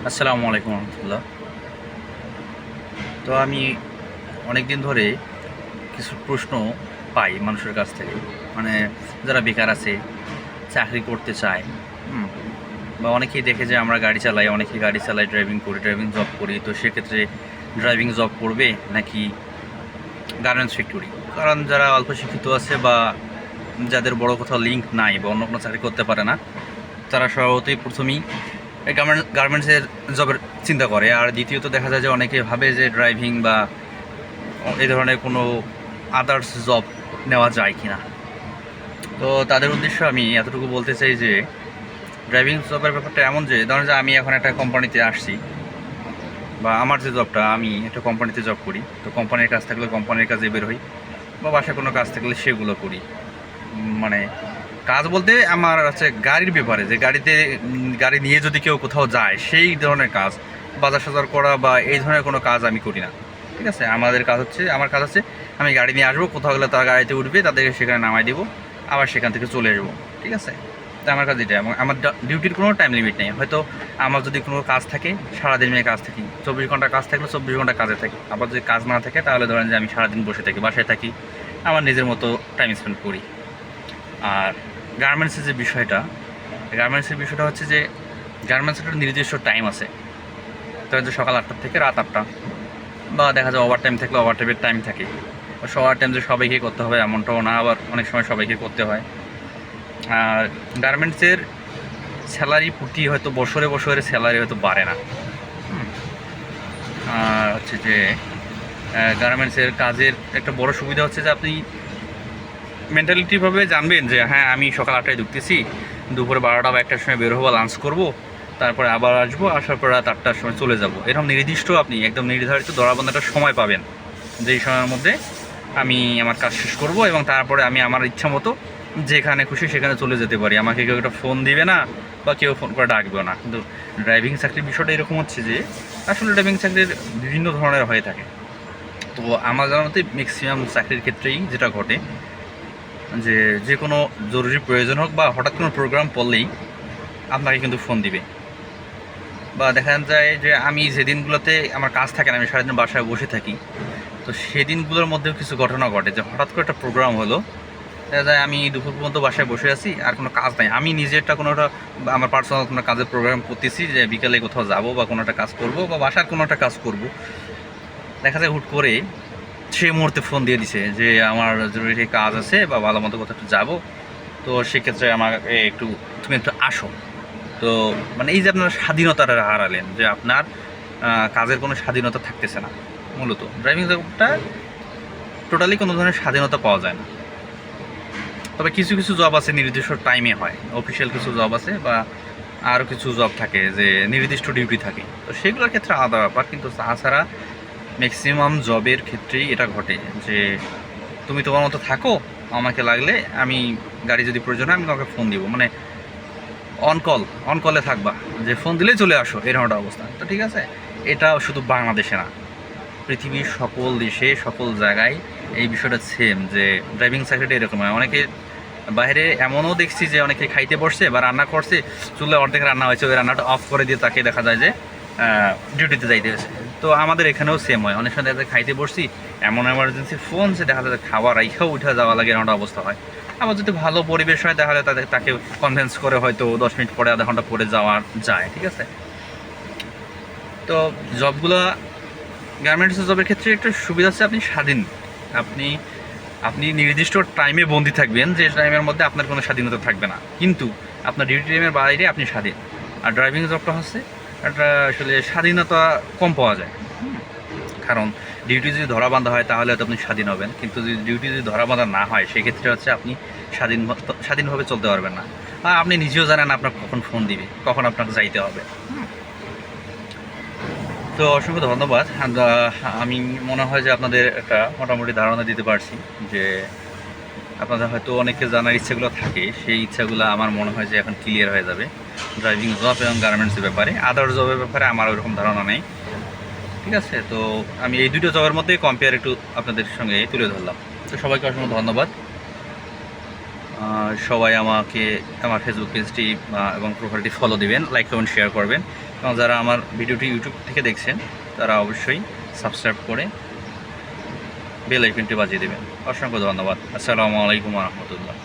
আসসালামু আলাইকুম রহমতুল্লাহ। তো আমি অনেক দিন ধরে কিছু প্রশ্ন পাই মানুষের কাছ থেকে, মানে যারা বেকার আছে, চাকরি করতে চায়, হুম, বা অনেকেই দেখে যে আমরা গাড়ি চালাই, অনেকেই গাড়ি চালাই, ড্রাইভিং করি, ড্রাইভিং জব করি। তো সেক্ষেত্রে ড্রাইভিং জব করবে নাকি গার্মেন্টস ফ্যাক্টরি? কারণ যারা অল্প শিক্ষিত আছে বা যাদের বড় কোথাও লিঙ্ক নাই বা অন্য কোনো চাকরি করতে পারে না, তারা স্বভাবতই প্রথমেই এই গার্মেন্টসের জবের চিন্তা করে। আর দ্বিতীয়ত দেখা যায় যে অনেকে ভাবে যে ড্রাইভিং বা এই ধরনের কোনো আদার্স জব নেওয়া যায় কি না। তো তাদের উদ্দেশ্যে আমি এতটুকু বলতে চাই যে ড্রাইভিং জবের ব্যাপারটা এমন যে, ধরুন যে আমি এখন একটা কোম্পানিতে আসছি, বা আমার যে জবটা, আমি একটা কোম্পানিতে জব করি, তো কোম্পানির কাজ থাকলে কোম্পানির কাজে বের হই, বা বাসায় কোনো কাজ থাকলে সেগুলো করি। মানে কাজ বলতে আমার হচ্ছে গাড়ির ব্যাপারে, যে গাড়িতে গাড়ি নিয়ে যদি কেউ কোথাও যায় সেই ধরনের কাজ, বাজার সাজার করা বা এই ধরনের কোনো কাজ আমি করি না। ঠিক আছে, আমার কাজ হচ্ছে আমি গাড়ি নিয়ে আসবো, কোথাও গেলে তারা গাড়িতে উঠবে, তাদেরকে সেখানে নামাই দেবো, আবার সেখান থেকে চলে আসবো। ঠিক আছে, তো আমার কাজ এটা, এবং আমার ডিউটির কোনো টাইম লিমিট নেই। হয়তো আমার যদি কোনো কাজ থাকে, সারাদিন আমি কাজ থাকি, 24 ঘন্টা কাজ থাকলে 24 ঘন্টা কাজে থাকি। আবার যদি কাজ না থাকে তাহলে ধরেন যে আমি সারাদিন বসে থাকি, বাসায় থাকি, আমার নিজের মতো টাইম স্পেন্ড করি। আর গার্মেন্টসের বিষয়টা হচ্ছে যে গার্মেন্টসের একটা নির্দিষ্ট টাইম আছে। ধরেন যে সকাল 8টা থেকে রাত 8টা, বা দেখা যায় ওভার টাইম থাকলে ওভার টাইমের টাইম থাকে। ওভার টাইম যে সবাইকে করতে হবে এমনটাও না, আবার অনেক সময় সবাইকে করতে হয়। আর গার্মেন্টসের স্যালারি প্রতি হয়তো বছরে বছরে স্যালারি হয়তো বাড়ে না। হুম। আর হচ্ছে যে গার্মেন্টসের কাজের একটা বড় সুবিধা হচ্ছে যে আপনি মেন্টালিটিভাবে জানবেন যে হ্যাঁ, আমি সকাল 8টায় ঢুকতেছি, দুপুরে 12টা বা 1টার সময় বের হবো, লাঞ্চ করব, তারপরে আবার আসবো, আসার পর রাত 8টার সময় চলে যাব। এরকম নির্দিষ্ট আপনি একদম নির্ধারিত ধরাবন্ধাটা সময় পাবেন, যেই সময়ের মধ্যে আমি আমার কাজ শেষ করব, এবং তারপরে আমি আমার ইচ্ছা মতো যেখানে খুশি সেখানে চলে যেতে পারি। আমাকে কেউ একটা ফোন দিবে না বা কেউ ফোন করে ডাকবেও না। কিন্তু ড্রাইভিং চাকরির বিষয়টা এরকম হচ্ছে যে আসলে ড্রাইভিং চাকরির বিভিন্ন ধরনের হয়ে থাকে। তো আমার জানার মতে ম্যাক্সিমাম চাকরির ক্ষেত্রেই যেটা ঘটে যে যে কোনো জরুরি প্রয়োজন হোক বা হঠাৎ কোনো প্রোগ্রাম পড়লেই আপনাকে কিন্তু ফোন দিবে। বা দেখা যায় যে আমি যেদিনগুলোতে আমার কাজ থাকে না, আমি সারাদিন বাসায় বসে থাকি, তো সেদিনগুলোর মধ্যেও কিছু ঘটনা ঘটে যে হঠাৎ করে একটা প্রোগ্রাম হলো, দেখা যায় আমি দুপুর পর্যন্ত বাসায় বসে আছি, আর কোনো কাজ নাই, আমি নিজেরটা কোনোটা আমার পার্সোনাল কোনো কাজের প্রোগ্রাম করতেছি যে বিকেলে কোথাও যাব বা কোনো একটা কাজ করব বা বাসার কোনো একটা কাজ করব, দেখা যায় হুট করে সেই মুহূর্তে ফোন দিয়ে দিছে যে আমার জরুরি কাজ আছে বা ভালো মতো কোথাও একটু যাবো, তো সেক্ষেত্রে তুমি একটু আসো। তো মানে এই যে আপনার স্বাধীনতাটা হারালেন, যে আপনার কাজের কোনো স্বাধীনতা থাকতেছে না। মূলত ড্রাইভিং জবটা টোটালি কোনো ধরনের স্বাধীনতা পাওয়া যায় না। তবে কিছু কিছু জব আছে নির্দিষ্ট টাইমে হয়, অফিসিয়াল কিছু জব আছে, বা আরও কিছু জব থাকে যে নির্দিষ্ট ডিউটি থাকে, তো সেগুলোর ক্ষেত্রে আলাদা ব্যাপার। কিন্তু তাছাড়া ম্যাক্সিমাম জবের ক্ষেত্রেই এটা ঘটে যে তুমি তোমার মতো থাকো, আমাকে লাগলে আমি গাড়ি যদি প্রয়োজন হয় আমি তোমাকে ফোন দিব, মানে অন কলে থাকবা, যে ফোন দিলেই চলে আসো, এরকম একটা অবস্থা। তো ঠিক আছে, এটা শুধু বাংলাদেশে না, পৃথিবীর সকল দেশে সকল জায়গায় এই বিষয়টা সেম, যে ড্রাইভিং চাকরিটা এরকম হয়। অনেকে বাইরে এমনও দেখছি যে অনেকে খাইতে বসছে বা রান্না করছে, চুলে অর্ধেক রান্না হয়েছে, ওই রান্নাটা অফ করে দিয়ে তাকে দেখা যায় যে ডিউটিতে যাইতে হয়েছে। তো আমাদের এখানেও সেম হয়, অনেক সময় দেখা যায় খাইতে বসছি, এমন এমার্জেন্সি ফোন সে দেখা যায় খাওয়া রাইখাও উঠে যাওয়া লাগে, এমন একটা অবস্থা হয়। আবার যদি ভালো পরিবেশ হয় তাহলে তাকে কনভিন্স করে হয়তো 10 মিনিট পরে, আধা ঘন্টা পরে যাওয়া যায়। ঠিক আছে, তো জবগুলো গার্মেন্টসের জবের ক্ষেত্রে একটা সুবিধা আছে, আপনি স্বাধীন। আপনি আপনি নির্দিষ্ট টাইমে বন্দি থাকবেন, যে টাইমের মধ্যে আপনার কোনো স্বাধীনতা থাকবে না, কিন্তু আপনার ডিউটি টাইমের বাইরে আপনি স্বাধীন। আর ড্রাইভিং জবটা হচ্ছে একটা আসলে স্বাধীনতা কম পাওয়া যায়। কারণ ডিউটি যদি ধরা বাঁধা হয় তাহলে হয়তো আপনি স্বাধীন হবেন, কিন্তু যদি ডিউটি যদি ধরা বাঁধা না হয় সেক্ষেত্রে হচ্ছে আপনি স্বাধীনভাবে চলতে পারবেন না। আর আপনি নিজেও জানেন আপনার কখন ফোন দিবে, কখন আপনাকে যাইতে হবে। তো অসংখ্য ধন্যবাদ। আমি মনে হয় যে আপনাদের একটা মোটামুটি ধারণা দিতে পারছি, যে আপনাদের হয়তো অনেকে জানার ইচ্ছাগুলো থাকে, সেই ইচ্ছাগুলো আমার মনে হয় যে এখন ক্লিয়ার হয়ে যাবে ড্রাইভিং জব এবং গার্মেন্টসের ব্যাপারে। আদার জবের ব্যাপারে আমার ওরকম ধারণা নেই। ঠিক আছে, তো আমি এই দুটো জবের মধ্যে কম্পেয়ার একটু আপনাদের সঙ্গে তুলে ধরলাম। তো সবাইকে অসংখ্য ধন্যবাদ। সবাই আমার ফেসবুক পেজটি এবং প্রোফাইলটি ফলো দিবেন, লাইক কমেন্ট শেয়ার করবেন, এবং যারা আমার ভিডিওটি ইউটিউব থেকে দেখছেন তারা অবশ্যই সাবস্ক্রাইব করে বেল আইকনটি বাজিয়ে দেবেন। অসংখ্য ধন্যবাদ। আসসালামু আলাইকুম রহমতুল্লাহ।